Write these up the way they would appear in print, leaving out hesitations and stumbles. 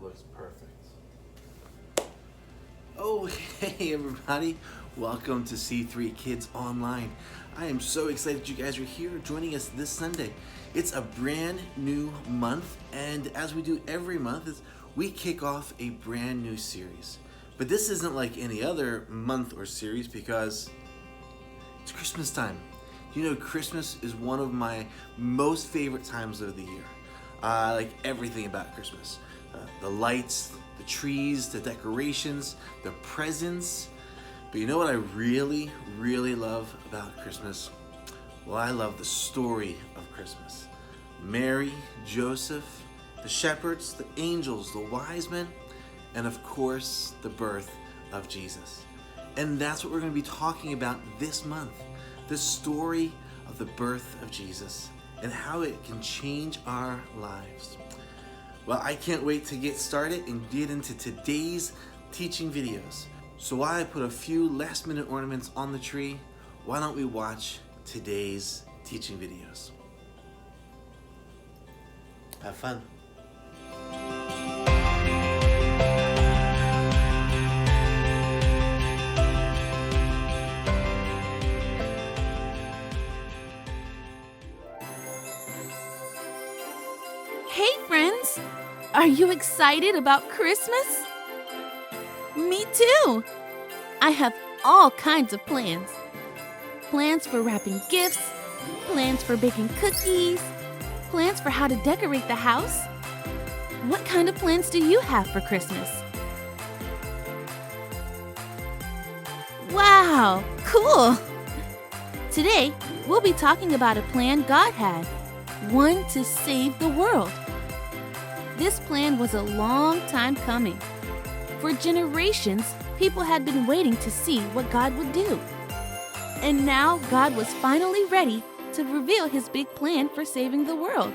looks perfect. Oh, hey everybody. Welcome to C3 Kids Online. I am so excited you guys are here joining us this Sunday. It's a brand new month, and as we do every month, we kick off a brand new series. But this isn't like any other month or series because it's Christmas time. You know, Christmas is one of my most favorite times of the year. I like everything about Christmas. The lights, the trees, the decorations, the presents. But you know what I really, really love about Christmas? Well, I love the story of Christmas. Mary, Joseph, the shepherds, the angels, the wise men, and of course, the birth of Jesus. And that's what we're going to be talking about this month. The story of the birth of Jesus and how it can change our lives. Well, I can't wait to get started and get into today's teaching videos. So while I put a few last minute ornaments on the tree, why don't we watch today's teaching videos? Have fun. Hey friends! Are you excited about Christmas? Me too! I have all kinds of plans. Plans for wrapping gifts, plans for baking cookies, plans for how to decorate the house. What kind of plans do you have for Christmas? Wow, cool! Today, we'll be talking about a plan God had, one to save the world. This plan was a long time coming. For generations, people had been waiting to see what God would do. And now God was finally ready to reveal his big plan for saving the world,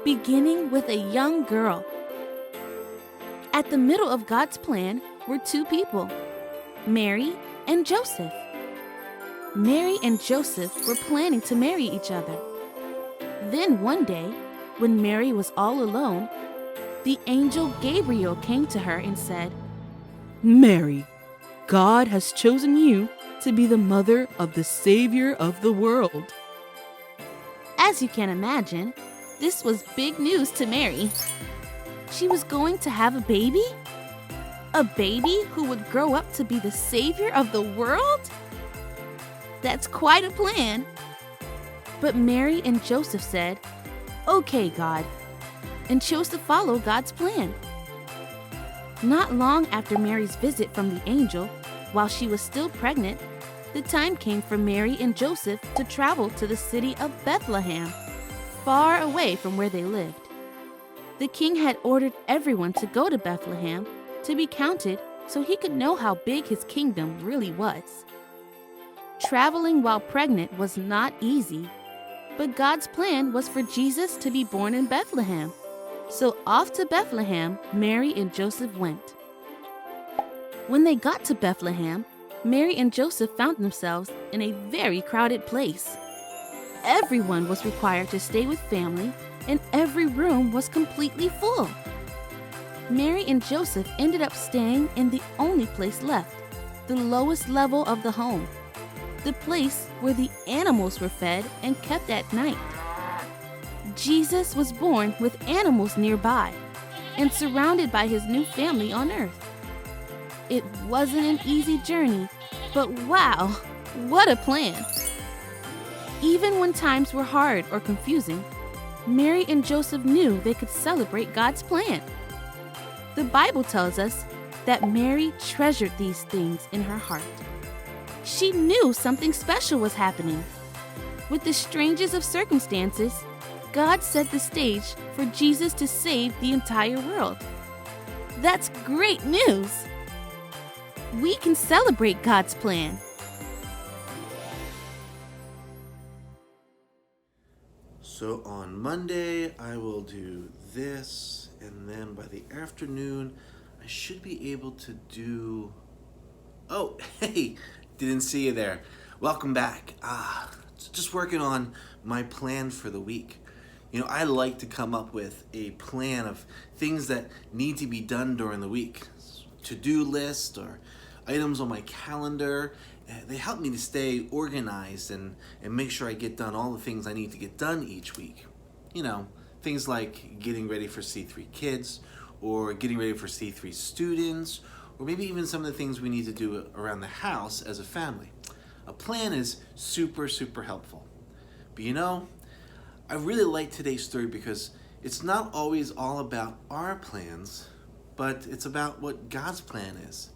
beginning with a young girl. At the middle of God's plan were two people, Mary and Joseph. Mary and Joseph were planning to marry each other. Then one day, when Mary was all alone, the angel Gabriel came to her and said, "Mary, God has chosen you to be the mother of the Savior of the world." As you can imagine, this was big news to Mary. She was going to have a baby? A baby who would grow up to be the Savior of the world? That's quite a plan. But Mary and Joseph said, "Okay, God," and chose to follow God's plan. Not long after Mary's visit from the angel, while she was still pregnant, the time came for Mary and Joseph to travel to the city of Bethlehem, far away from where they lived. The king had ordered everyone to go to Bethlehem to be counted so he could know how big his kingdom really was. Traveling while pregnant was not easy, but God's plan was for Jesus to be born in Bethlehem. So off to Bethlehem, Mary and Joseph went. When they got to Bethlehem, Mary and Joseph found themselves in a very crowded place. Everyone was required to stay with family, and every room was completely full. Mary and Joseph ended up staying in the only place left, the lowest level of the home, the place where the animals were fed and kept at night. Jesus was born with animals nearby and surrounded by his new family on earth. It wasn't an easy journey, but wow, what a plan! Even when times were hard or confusing, Mary and Joseph knew they could celebrate God's plan. The Bible tells us that Mary treasured these things in her heart. She knew something special was happening. With the strangest of circumstances, God set the stage for Jesus to save the entire world. That's great news! We can celebrate God's plan. So on Monday, I will do this, and then by the afternoon, I should be able to do... Oh, hey, didn't see you there. Welcome back. Just working on my plan for the week. I like to come up with a plan of things that need to be done during the week. To-do list or items on my calendar. They help me to stay organized and make sure I get done all the things I need to get done each week. Things like getting ready for C3 kids or getting ready for C3 students, or maybe even some of the things we need to do around the house as a family. A plan is super, super helpful. But I really like today's story because it's not always all about our plans, but it's about what God's plan is.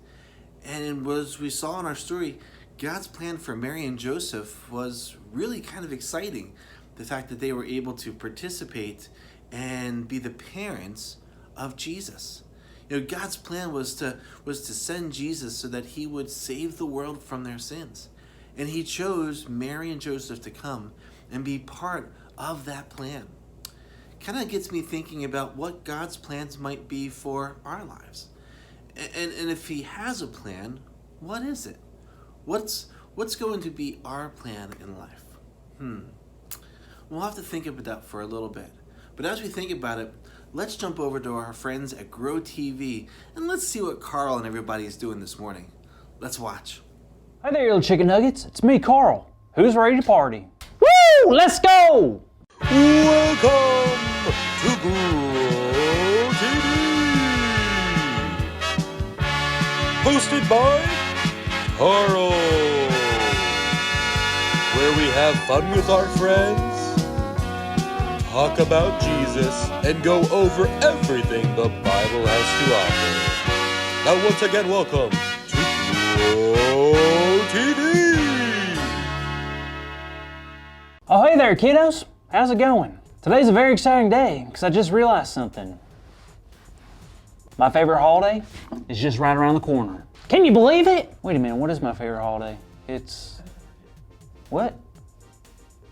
And as we saw in our story, God's plan for Mary and Joseph was really kind of exciting. The fact that they were able to participate and be the parents of Jesus. God's plan was to send Jesus so that he would save the world from their sins. And he chose Mary and Joseph to come and be part of that plan. Kind of gets me thinking about what God's plans might be for our lives. And if he has a plan, what is it? What's going to be our plan in life? We'll have to think about that for a little bit. But as we think about it, let's jump over to our friends at Grow TV and let's see what Carl and everybody is doing this morning. Let's watch. Hi there, little chicken nuggets. It's me, Carl. Who's ready to party? Woo! Let's go! Welcome to Grow TV, hosted by Carl, where we have fun with our friends, talk about Jesus, and go over everything the Bible has to offer. Now once again, welcome to Grow TV. Oh, hey there, kiddos. How's it going? Today's a very exciting day because I just realized something. My favorite holiday is just right around the corner. Can you believe it? Wait a minute, what is my favorite holiday? It's... what?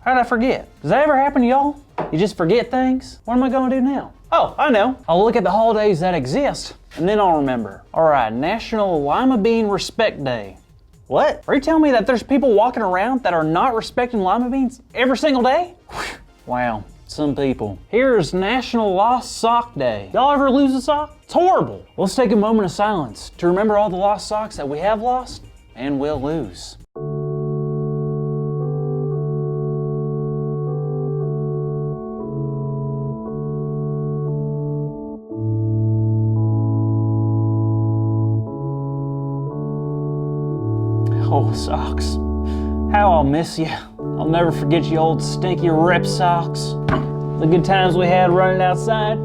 How did I forget? Does that ever happen to y'all? You just forget things? What am I gonna do now? Oh, I know. I'll look at the holidays that exist and then I'll remember. All right, National Lima Bean Respect Day. What? Are you telling me that there's people walking around that are not respecting lima beans every single day? Wow, some people. Here's National Lost Sock Day. Y'all ever lose a sock? It's horrible. Let's take a moment of silence to remember all the lost socks that we have lost and will lose. Oh, socks. How I'll miss you. I'll never forget you old stinky rip socks. The good times we had running outside,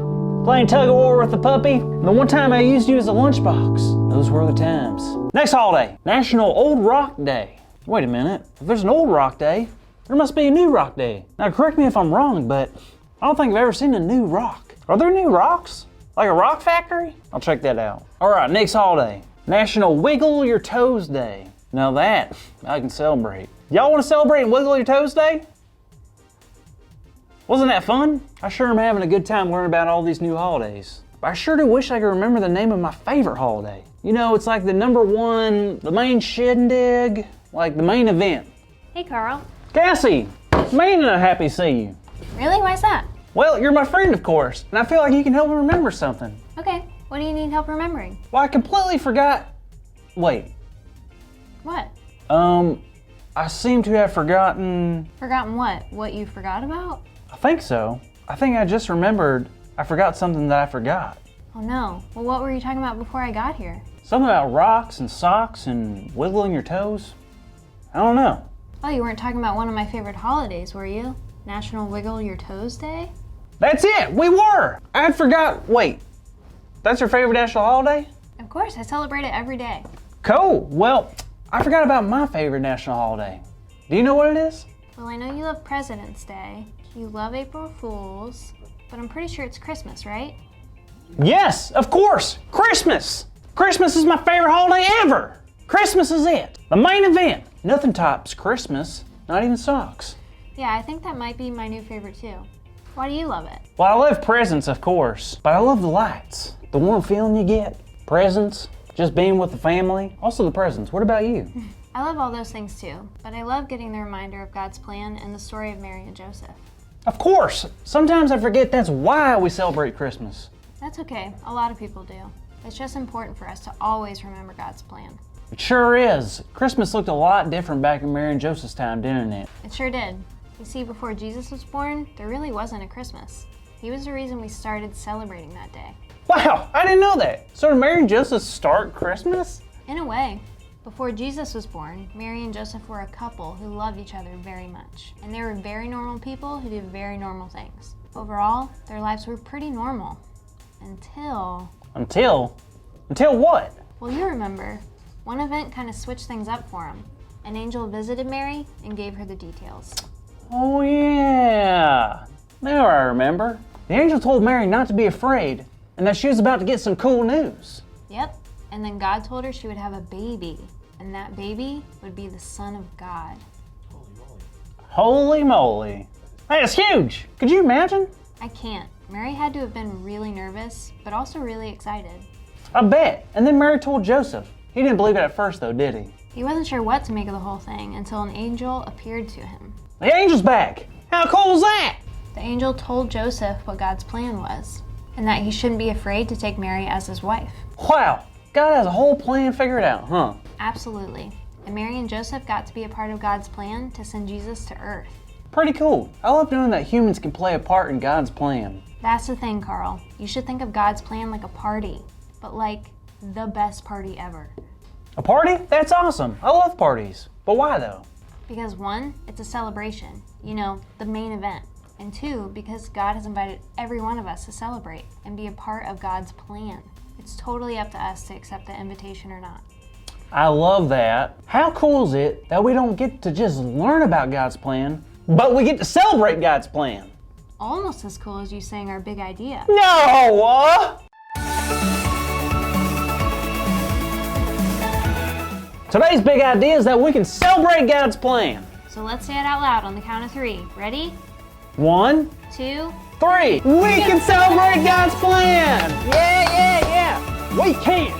playing tug of war with the puppy, and the one time I used you as a lunchbox. Those were the times. Next holiday, National Old Rock Day. Wait a minute, if there's an Old Rock Day, there must be a New Rock Day. Now correct me if I'm wrong, but I don't think I've ever seen a new rock. Are there new rocks? Like a rock factory? I'll check that out. All right, next holiday, National Wiggle Your Toes Day. Now that I can celebrate. Y'all want to celebrate and wiggle your toes day? Wasn't that fun? I sure am having a good time learning about all these new holidays. But I sure do wish I could remember the name of my favorite holiday. It's like the number one, the main shindig, like the main event. Hey, Carl. Cassie, man, happy to see you. Really? Why's that? Well, you're my friend, of course, and I feel like you can help me remember something. Okay, what do you need help remembering? Well, I completely forgot. Wait. What? I seem to have forgotten... Forgotten what? What you forgot about? I think so. I think I just remembered I forgot something that I forgot. Oh no. Well, what were you talking about before I got here? Something about rocks and socks and wiggling your toes. I don't know. Oh, you weren't talking about one of my favorite holidays, were you? National Wiggle Your Toes Day? That's it! We were! I had forgot... Wait. That's your favorite national holiday? Of course, I celebrate it every day. Cool. Well, I forgot about my favorite national holiday. Do you know what it is? Well, I know you love President's Day, you love April Fools, but I'm pretty sure it's Christmas, right? Yes, of course! Christmas! Christmas is my favorite holiday ever! Christmas is it. The main event. Nothing tops Christmas, not even socks. Yeah, I think that might be my new favorite too. Why do you love it? Well, I love presents, of course, but I love the lights. The warm feeling you get. Presents, just being with the family. Also the presents. What about you? I love all those things too, but I love getting the reminder of God's plan and the story of Mary and Joseph. Of course! Sometimes I forget that's why we celebrate Christmas. That's okay. A lot of people do. It's just important for us to always remember God's plan. It sure is. Christmas looked a lot different back in Mary and Joseph's time, didn't it? It sure did. You see, before Jesus was born, there really wasn't a Christmas. He was the reason we started celebrating that day. Wow, I didn't know that. So did Mary and Joseph start Christmas? In a way. Before Jesus was born, Mary and Joseph were a couple who loved each other very much. And they were very normal people who did very normal things. Overall, their lives were pretty normal. Until what? Well, you remember, one event kind of switched things up for them. An angel visited Mary and gave her the details. Oh yeah, now I remember. The angel told Mary not to be afraid and that she was about to get some cool news. Yep, and then God told her she would have a baby, and that baby would be the Son of God. Holy moly. That is huge. Could you imagine? I can't. Mary had to have been really nervous, but also really excited. I bet. And then Mary told Joseph. He didn't believe it at first though, did he? He wasn't sure what to make of the whole thing until an angel appeared to him. The angel's back. How cool is that? The angel told Joseph what God's plan was, and that he shouldn't be afraid to take Mary as his wife. Wow, God has a whole plan figured out, huh? Absolutely. And Mary and Joseph got to be a part of God's plan to send Jesus to earth. Pretty cool. I love knowing that humans can play a part in God's plan. That's the thing, Carl. You should think of God's plan like a party, but like the best party ever. A party? That's awesome. I love parties. But why though? Because one, it's a celebration, you know, the main event. And two, because God has invited every one of us to celebrate and be a part of God's plan. It's totally up to us to accept the invitation or not. I love that. How cool is it that we don't get to just learn about God's plan, but we get to celebrate God's plan? Almost as cool as you saying our big idea. No! Today's big idea is that we can celebrate God's plan. So let's say it out loud on the count of three. Ready? 1, 2, 3. We can celebrate God's plan! Yeah! We can.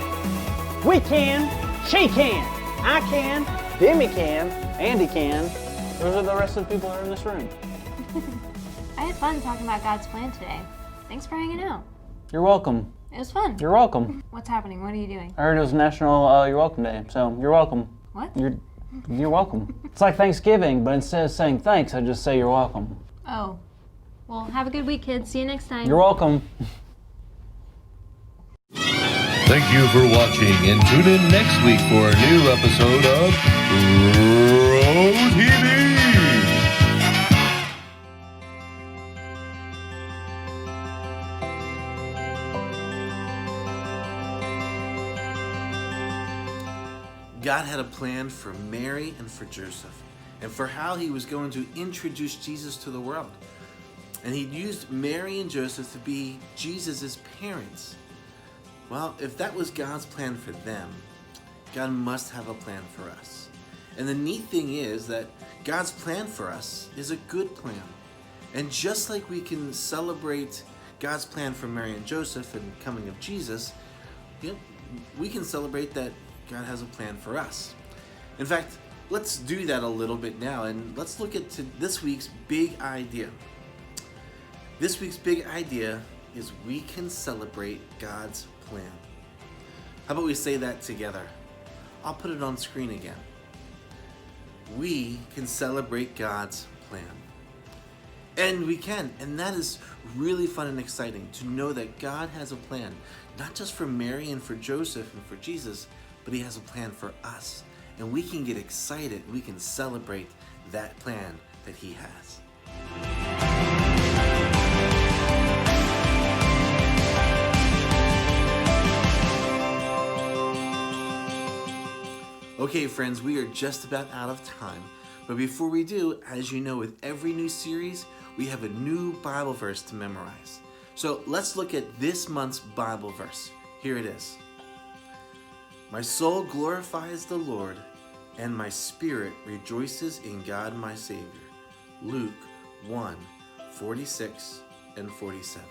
We can. She can. I can. Demi can. Andy can. Those are the rest of the people that are in this room. I had fun talking about God's plan today. Thanks for hanging out. You're welcome. It was fun. You're welcome. What's happening? What are you doing? I heard it was National You're Welcome Day, so you're welcome. What? You're welcome. It's like Thanksgiving, but instead of saying thanks, I just say you're welcome. Oh. Well, have a good week, kids. See you next time. You're welcome. Thank you for watching, and tune in next week for a new episode of Pro TV. God had a plan for Mary and for Joseph, and for how he was going to introduce Jesus to the world. And he used Mary and Joseph to be Jesus' parents. Well, if that was God's plan for them, God must have a plan for us. And the neat thing is that God's plan for us is a good plan. And just like we can celebrate God's plan for Mary and Joseph and the coming of Jesus, we can celebrate that God has a plan for us. In fact, let's do that a little bit now, and let's look at this week's big idea. This week's big idea is we can celebrate God's plan. How about we say that together? I'll put it on screen again. We can celebrate God's plan. And we can, and that is really fun and exciting to know that God has a plan, not just for Mary and for Joseph and for Jesus, but he has a plan for us. And we can get excited, we can celebrate that plan that he has. Okay, friends, we are just about out of time. But before we do, as you know, with every new series, we have a new Bible verse to memorize. So let's look at this month's Bible verse. Here it is. My soul glorifies the Lord, and my spirit rejoices in God my Savior. Luke 1:46 and 47.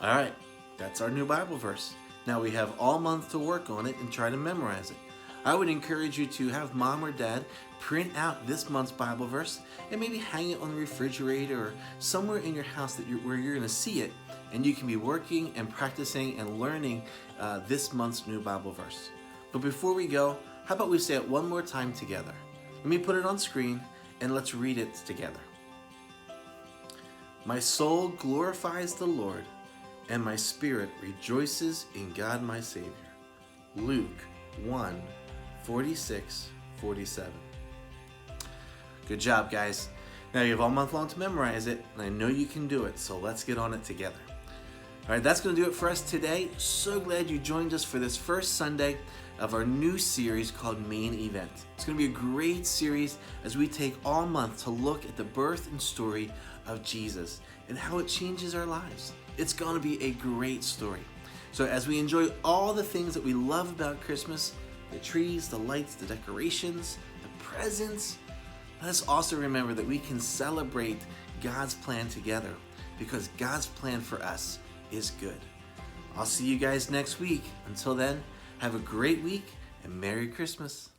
All right, that's our new Bible verse. Now we have all month to work on it and try to memorize it. I would encourage you to have mom or dad print out this month's Bible verse and maybe hang it on the refrigerator or somewhere in your house where you're going to see it, and you can be working and practicing and learning this month's new Bible verse. But before we go, how about we say it one more time together? Let me put it on screen and let's read it together. My soul glorifies the Lord, and my spirit rejoices in God my Savior. Luke 1:46-47. Good job, guys. Now you have all month long to memorize it, and I know you can do it, so let's get on it together. All right, that's going to do it for us today. So glad you joined us for this first Sunday of our new series called MainEvent. It's going to be a great series as we take all month to look at the birth and story of Jesus and how it changes our lives. It's going to be a great story. So as we enjoy all the things that we love about Christmas, the trees, the lights, the decorations, the presents, let us also remember that we can celebrate God's plan together because God's plan for us is good. I'll see you guys next week. Until then, have a great week and Merry Christmas.